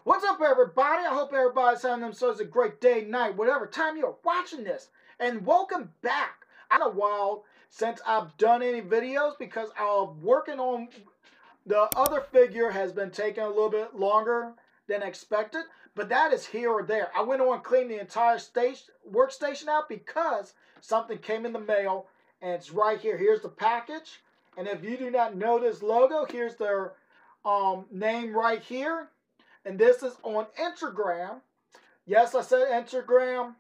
What's up, everybody? I hope everybody's having themselves a great day, night, whatever time you're watching this. And welcome back. It's been a while since I've done any videos because I'm working on the other figure has been taking a little bit longer than expected, but that is here or there. I went on and cleaned the entire workstation out because something came in the mail, and it's right here. Here's the package, and if you do not know this logo, here's their name right here. And this is on Instagram. Yes, I said Instagram.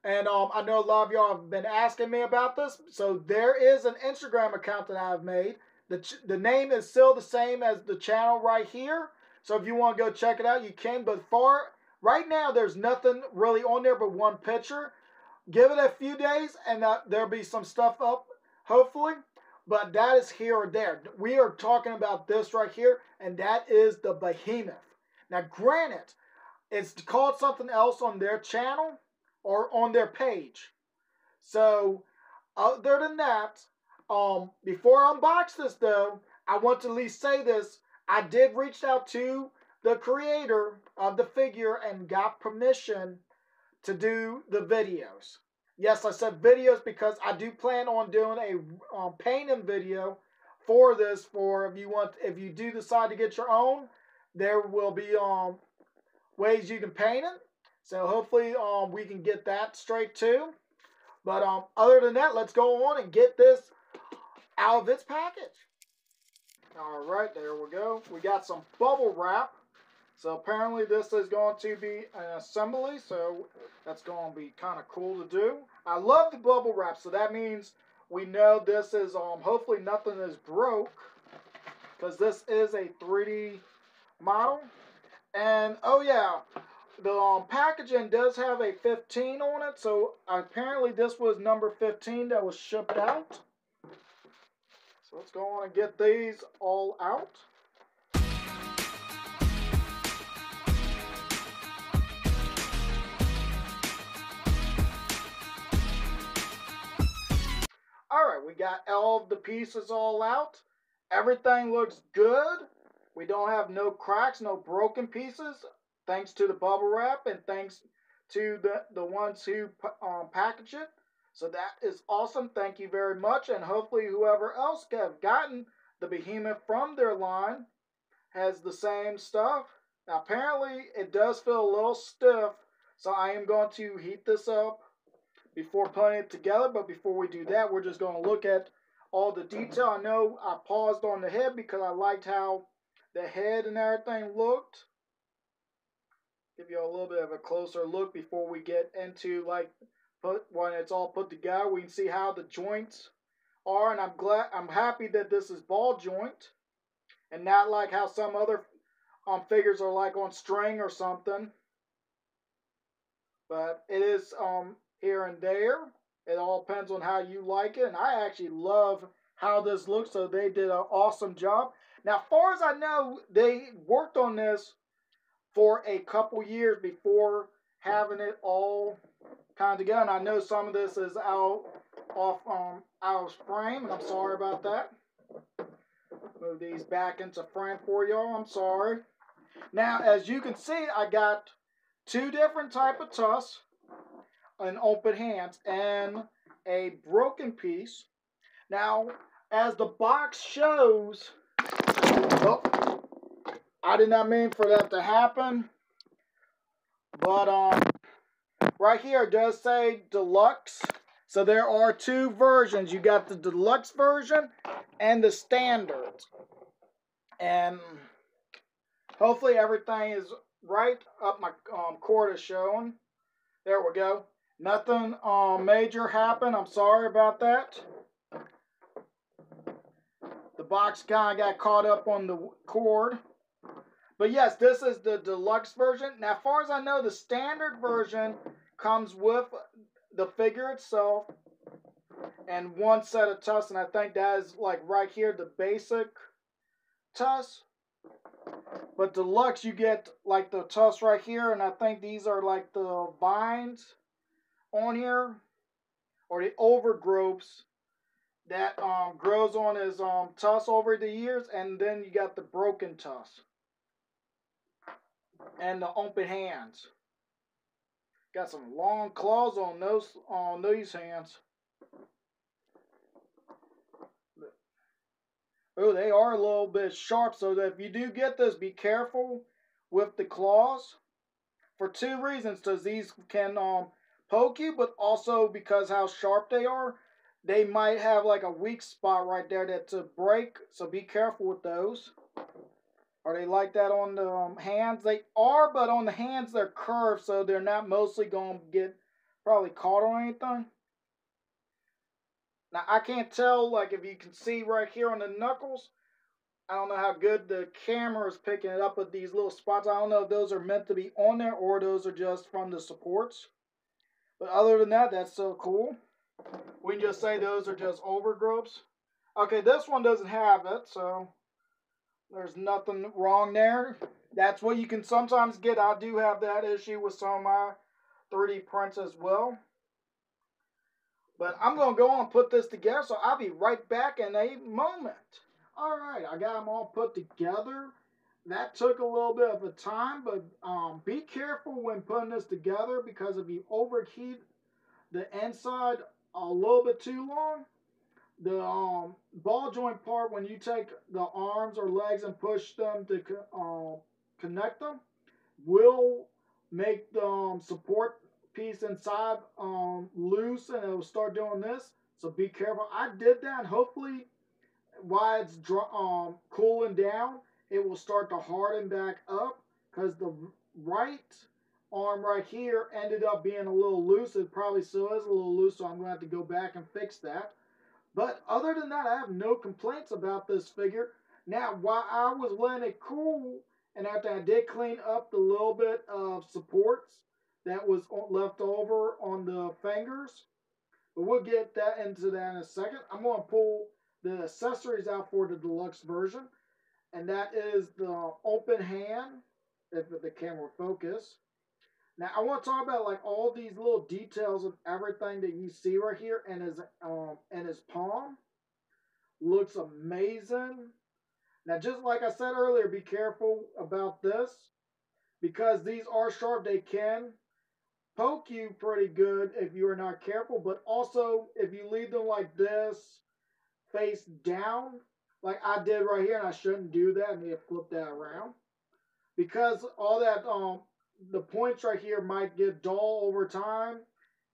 And I know a lot of y'all have been asking me about this. So there is an Instagram account that I've made. The name is still the same as the channel right here. So if you want to go check it out, you can. But right now, there's nothing really on there but one picture. Give it a few days and there'll be some stuff up, hopefully. But that is here or there. We are talking about this right here, and that is the Behemoth. Now, granted, it's called something else on their channel or on their page. So, other than that, before I unbox this, though, I want to at least say this. I did reach out to the creator of the figure and got permission to do the videos. Yes, I said videos because I do plan on doing a painting video for this. If you do decide to get your own, there will be ways you can paint it. So hopefully we can get that straight too. But other than that, let's go on and get this out of its package. All right, there we go. We got some bubble wrap. So apparently this is going to be an assembly, so that's going to be kind of cool to do. I love the bubble wrap, so that means we know this is, hopefully nothing is broke, because this is a 3D model. And oh yeah, the packaging does have a 15 on it, so apparently this was number 15 that was shipped out. So let's go on and get these all out. Alright, we got all of the pieces all out. Everything looks good. We don't have no cracks, no broken pieces, thanks to the bubble wrap and thanks to the ones who package it. So that is awesome. Thank you very much. And hopefully whoever else have gotten the Behemoth from their line has the same stuff. Now apparently it does feel a little stiff, so I am going to heat this up before putting it together. But before we do that, we're just going to look at all the detail. I know I paused on the head because I liked how the head and everything looked. Give you a little bit of a closer look before we get into when it's all put together. We can see how the joints are, and I'm happy that this is ball joint and not like how some other figures are like on string or something. But it is here and there. It all depends on how you like it, and I actually love how this looks, so they did an awesome job. Now, as far as I know, they worked on this for a couple years before having it all kind of together. And I know some of this is out of frame, and I'm sorry about that. Move these back into frame for y'all. I'm sorry. Now, as you can see, I got two different type of tusks, an open hands, and a broken piece. Now, as the box shows, oh, I did not mean for that to happen, but right here it does say Deluxe. So there are two versions. You got the Deluxe version and the Standard. And hopefully everything is right. Up my cord is showing. There we go. Nothing major happened. I'm sorry about that. The box kind of got caught up on the cord. But yes, this is the Deluxe version. Now, as far as I know, the Standard version comes with the figure itself and one set of tusks. And I think that is like right here, the basic tusk. But Deluxe, you get like the tusk right here. And I think these are like the vines on here, or the overgrowths that grows on his tusk over the years. And then you got the broken tusk. and the open hands. Got some long claws on these hands. Oh, they are a little bit sharp, so that if you do get this, be careful with the claws. For two reasons, because these can poke you, but also because how sharp they are. They might have like a weak spot right there that's a break, so be careful with those. Are they like that on the hands? They are, but on the hands they're curved, so they're not mostly going to get probably caught on anything. Now, I can't tell, like, if you can see right here on the knuckles. I don't know how good the camera is picking it up with these little spots. I don't know if those are meant to be on there or those are just from the supports. But other than that, that's so cool. We can just say those are just overgrowths. Okay, this one doesn't have it, so there's nothing wrong there. That's what you can sometimes get. I do have that issue with some of my 3D prints as well. But I'm going to go on and put this together, so I'll be right back in a moment. Alright, I got them all put together. That took a little bit of a time, but be careful when putting this together, because if you overheat the inside a little bit too long, the ball joint part, when you take the arms or legs and push them to connect them, will make the support piece inside loose, and it will start doing this. So be careful. I did that, and hopefully while it's cooling down, it will start to harden back up, because the right arm right here ended up being a little loose. It probably still is a little loose, so I'm going to have to go back and fix that. But other than that, I have no complaints about this figure. Now, while I was letting it cool, and after I did clean up the little bit of supports that was left over on the fingers, but we'll get that into that in a second. I'm going to pull the accessories out for the deluxe version, and that is the open hand, if the camera focus. Now, I want to talk about like all these little details of everything that you see right here, and his palm looks amazing. Now, just like I said earlier, be careful about this, because these are sharp. They can poke you pretty good if you are not careful, but also if you leave them like this, face down, like I did right here, and I shouldn't do that. I need to flip that around, because all that the points right here might get dull over time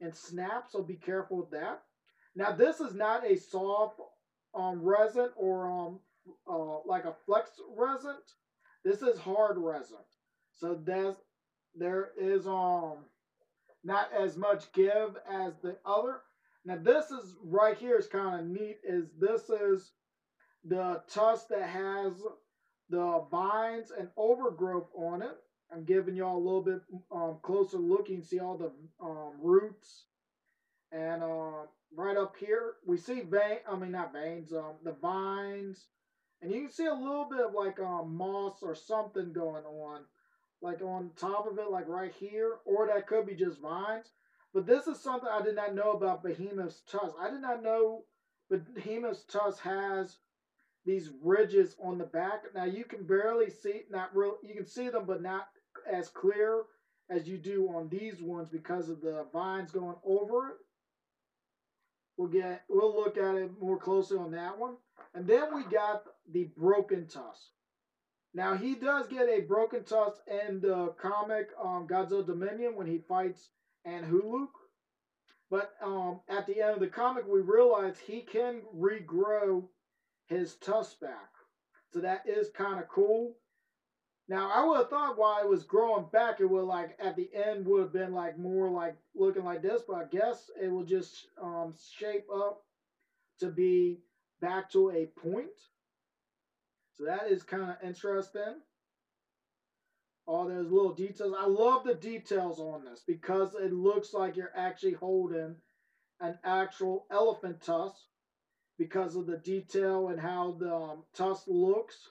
and snap, so be careful with that. Now, this is not a soft resin or like a flex resin. This is hard resin, so there is not as much give as the other. Now, this is right here is kind of neat. This is the tusk that has the vines and overgrowth on it. I'm giving y'all a little bit closer look. You can see all the roots, and right up here we see not veins, the vines, and you can see a little bit of like moss or something going on, like on top of it, like right here, or that could be just vines. But this is something I did not know about Behemoth's tusk. I did not know Behemoth's tusk has these ridges on the back. Now you can barely see, not real, you can see them, but not as clear as you do on these ones because of the vines going over it. We'll look at it more closely on that one. And then we got the broken tusk. Now he does get a broken tusk in the comic Godzilla Dominion when he fights Anhuluk. But at the end of the comic, we realize he can regrow his tusk back. So that is kind of cool. Now, I would have thought while it was growing back, it would like at the end would have been like more like looking like this, but I guess it will just shape up to be back to a point. So that is kind of interesting. All those little details. I love the details on this because it looks like you're actually holding an actual elephant tusk because of the detail and how the tusk looks.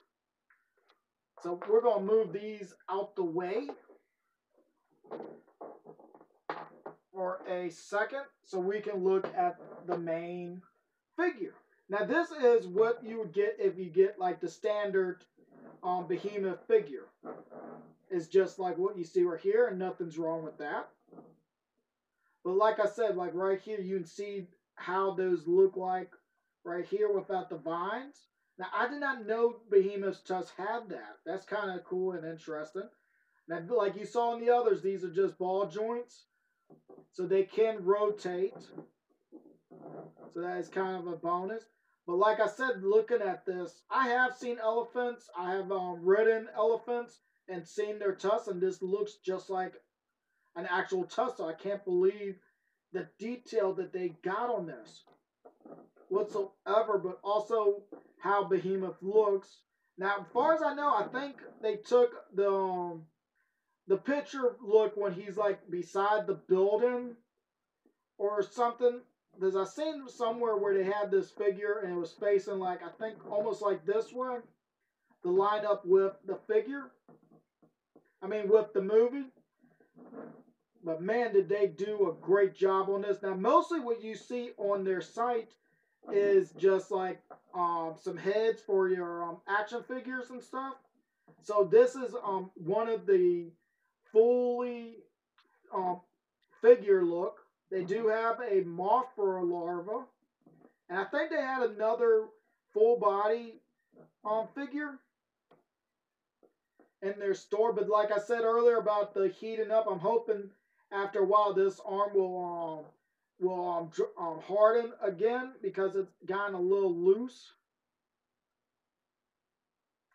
So we're going to move these out the way for a second so we can look at the main figure. Now this is what you would get if you get like the standard Behemoth figure. is just like what you see right here, and nothing's wrong with that. But like I said, like right here, you can see how those look like right here without the vines. Now, I did not know Behemoth's tusk had that. That's kind of cool and interesting. Now, like you saw in the others, these are just ball joints, so they can rotate. So that is kind of a bonus. But like I said, looking at this, I have seen elephants. I have ridden elephants and seen their tusks, and this looks just like an actual tusk. So I can't believe the detail that they got on this whatsoever, but also how Behemoth looks. Now, as far as I know, I think they took the picture look when he's like beside the building or something. Because I seen somewhere where they had this figure and it was facing like, I think almost like this way to line up with the figure. I mean, with the movie. But man, did they do a great job on this. Now, mostly what you see on their site is just like some heads for your action figures and stuff. So this is one of the fully figure look. They do have a moth for a larva. And I think they had another full body figure in their store. But like I said earlier about the heating up, I'm hoping after a while this arm will harden again because it's gotten a little loose.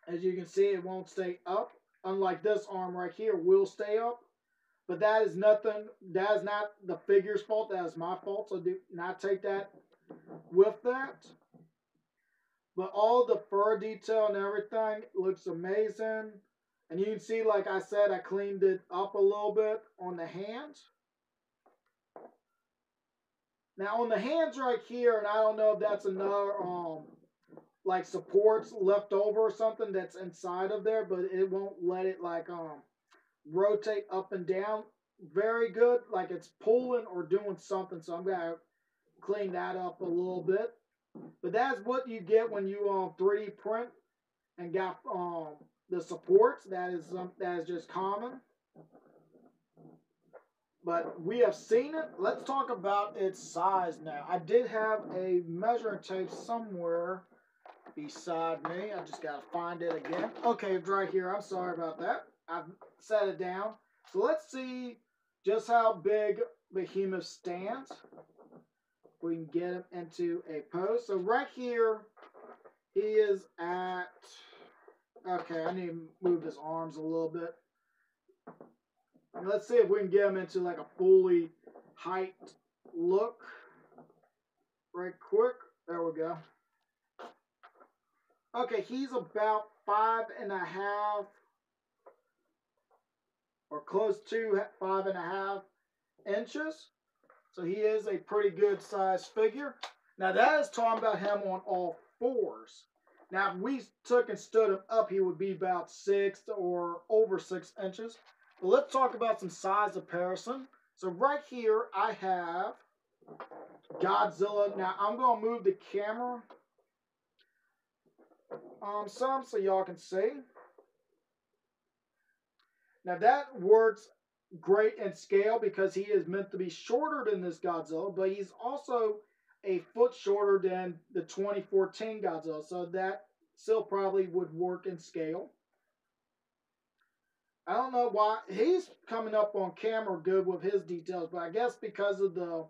As you can see, it won't stay up. Unlike this arm right here will stay up. But that is nothing. That is not the figure's fault. That is my fault. So do not take that with that. But all the fur detail and everything looks amazing. And you can see, like I said, I cleaned it up a little bit on the hands. Now on the hands right here, and I don't know if that's another like supports left over or something that's inside of there, but it won't let it like rotate up and down very good, like it's pulling or doing something. So I'm gonna clean that up a little bit. But that's what you get when you 3D print and got the supports. That is just common. But we have seen it. Let's talk about its size now. I did have a measuring tape somewhere beside me. I just gotta find it again. Okay, it's right here. I'm sorry about that. I've set it down. So let's see just how big Behemoth stands. We can get him into a pose. So right here, he is at, okay, I need to move his arms a little bit. And let's see if we can get him into like a fully height look right quick. There we go. Okay, he's about 5.5 or close to 5.5 inches. So he is a pretty good size figure. Now that is talking about him on all fours. Now if we took and stood him up, he would be about 6 or over 6 inches. But let's talk about some size comparison. So right here I have Godzilla. Now I'm going to move the camera some so y'all can see. Now that works great in scale because he is meant to be shorter than this Godzilla, but he's also a foot shorter than the 2014 Godzilla, so that still probably would work in scale. I don't know why he's coming up on camera good with his details, but I guess because of the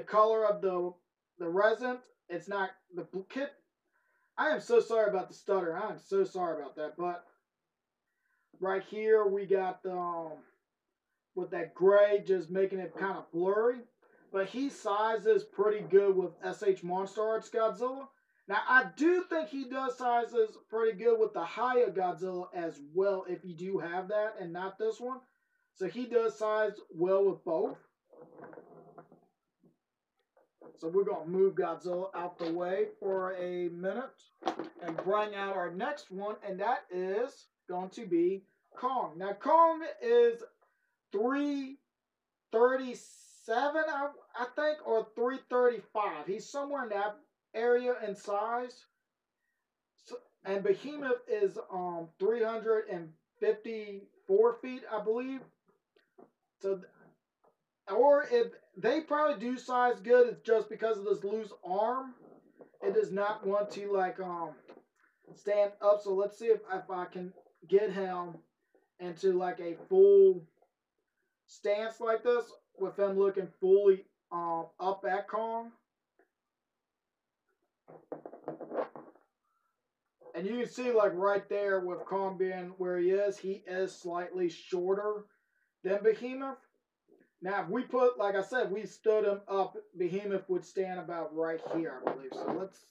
color of the resin, it's not the kit. I am so sorry about the stutter. I am so sorry about that. But right here we got the with that gray just making it kind of blurry. But he sizes pretty good with SH Monster Arts Godzilla. Now, I do think he does sizes pretty good with the Hiya Godzilla as well, if you do have that and not this one. So he does size well with both. So we're going to move Godzilla out the way for a minute and bring out our next one, and that is going to be Kong. Now, Kong is 337, I think, or 335. He's somewhere in that area in size. So, and Behemoth is 350 54 feet, I believe. So, or if they probably do size good, it's just because of this loose arm. It does not want to like stand up. So let's see if I can get him into like a full stance like this with him looking fully up at Kong. And you can see like right there with Kong being where he is slightly shorter than Behemoth. Now, if we put, like I said, we stood him up, Behemoth would stand about right here, I believe. So let's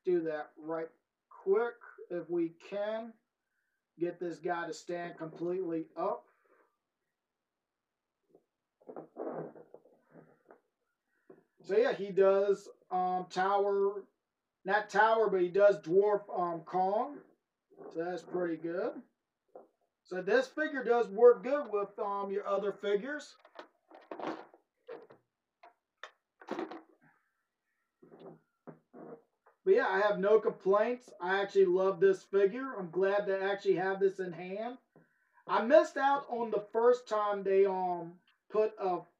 do that right quick if we can. Get this guy to stand completely up. So yeah, he does tower, not tower, but he does dwarf Kong. So that's pretty good. So this figure does work good with your other figures. But yeah, I have no complaints. I actually love this figure. I'm glad to actually have this in hand. I missed out on the first time they put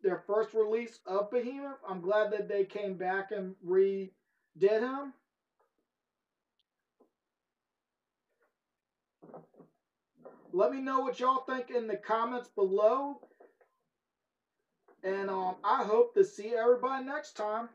their first release of Behemoth. I'm glad that they came back and redid him. Let me know what y'all think in the comments below. And I hope to see everybody next time.